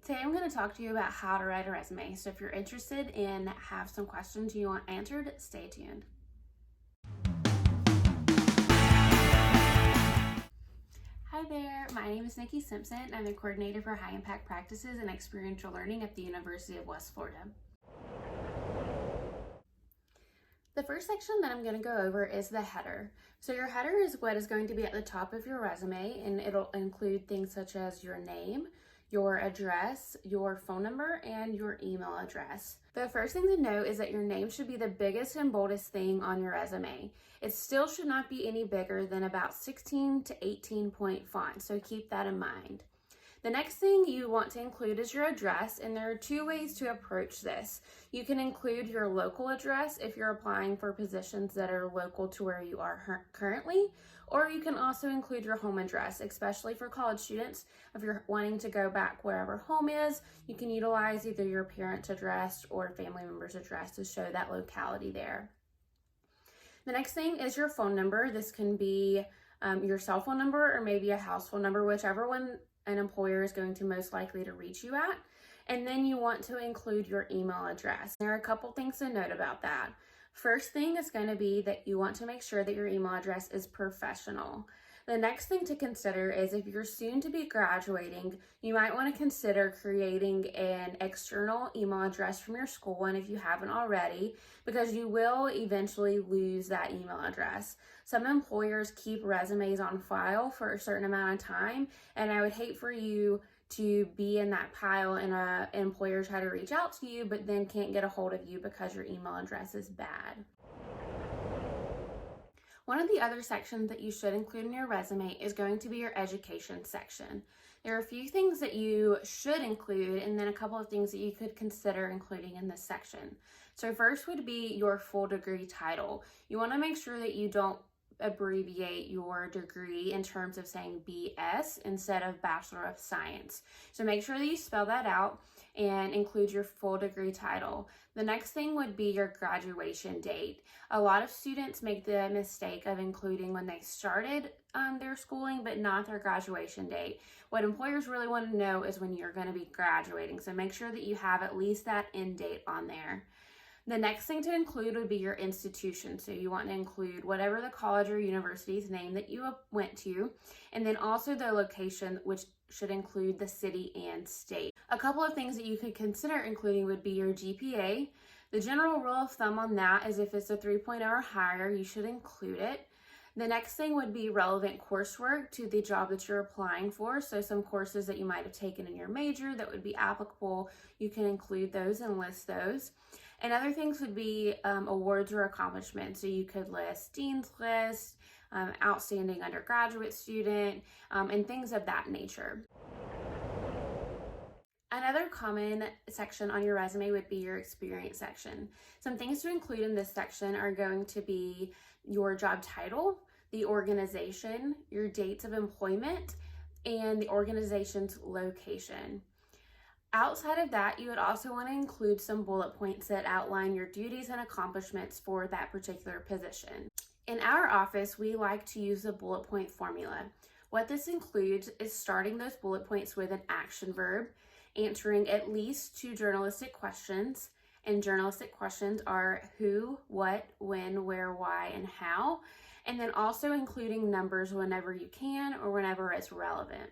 Today I'm going to talk to you about how to write a resume. So if you're interested and have some questions you want answered, stay tuned. Hi there, my name is Nicki Simpson. I'm the coordinator for high impact practices and experiential learning at the University of West Florida. The first section that I'm going to go over is the header. So your header is what is going to be at the top of your resume, and it'll include things such as your name, your address, your phone number, and your email address. The first thing to note is that your name should be the biggest and boldest thing on your resume. It still should not be any bigger than about 16 to 18 point font, so keep that in mind. The next thing you want to include is your address, and there are two ways to approach this. You can include your local address if you're applying for positions that are local to where you are currently, or you can also include your home address, especially for college students. If you're wanting to go back wherever home is, you can utilize either your parents' address or family member's address to show that locality there. The next thing is your phone number. This can be your cell phone number or maybe a house phone number, whichever one an employer is going to most likely to reach you at. And then you want to include your email address. There are a couple things to note about that. First thing is going to be that you want to make sure that your email address is professional. The next thing to consider is if you're soon to be graduating, you might want to consider creating an external email address from your school, and if you haven't already, because you will eventually lose that email address. Some employers keep resumes on file for a certain amount of time, and I would hate for you to be in that pile and an employer try to reach out to you but then can't get a hold of you because your email address is bad. One of the other sections that you should include in your resume is going to be your education section. There are a few things that you should include and then a couple of things that you could consider including in this section. So first would be your full degree title. You want to make sure that you don't abbreviate your degree in terms of saying BS instead of Bachelor of Science. So make sure that you spell that out and include your full degree title. The next thing would be your graduation date. A lot of students make the mistake of including when they started their schooling, but not their graduation date. What employers really want to know is when you're going to be graduating. So make sure that you have at least that end date on there. The next thing to include would be your institution. So you want to include whatever the college or university's name that you went to, and then also the location, which should include the city and state. A couple of things that you could consider including would be your GPA. The general rule of thumb on that is if it's a 3.0 or higher, you should include it. The next thing would be relevant coursework to the job that you're applying for. So some courses that you might have taken in your major that would be applicable, you can include those and list those. And other things would be awards or accomplishments. So you could list Dean's List, outstanding undergraduate student, and things of that nature. Another common section on your resume would be your experience section. Some things to include in this section are going to be your job title, the organization, your dates of employment, and the organization's location. Outside of that, you would also want to include some bullet points that outline your duties and accomplishments for that particular position. In our office, we like to use the bullet point formula. What this includes is starting those bullet points with an action verb, answering at least 2 journalistic questions, and journalistic questions are who, what, when, where, why, and how, and then also including numbers whenever you can or whenever it's relevant.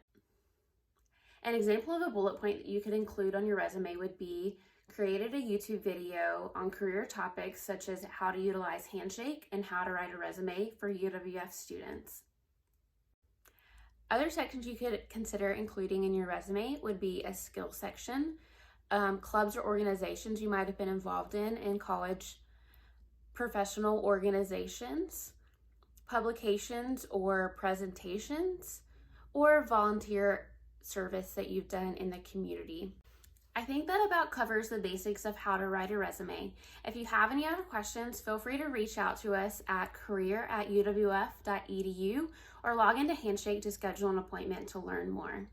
An example of a bullet point that you could include on your resume would be created a YouTube video on career topics such as how to utilize Handshake and how to write a resume for UWF students. Other sections you could consider including in your resume would be a skill section, clubs or organizations you might have been involved in college, professional organizations, publications or presentations, or volunteer service that you've done in the community. I think that about covers the basics of how to write a resume. If you have any other questions, feel free to reach out to us at career@uwf.edu or log into Handshake to schedule an appointment to learn more.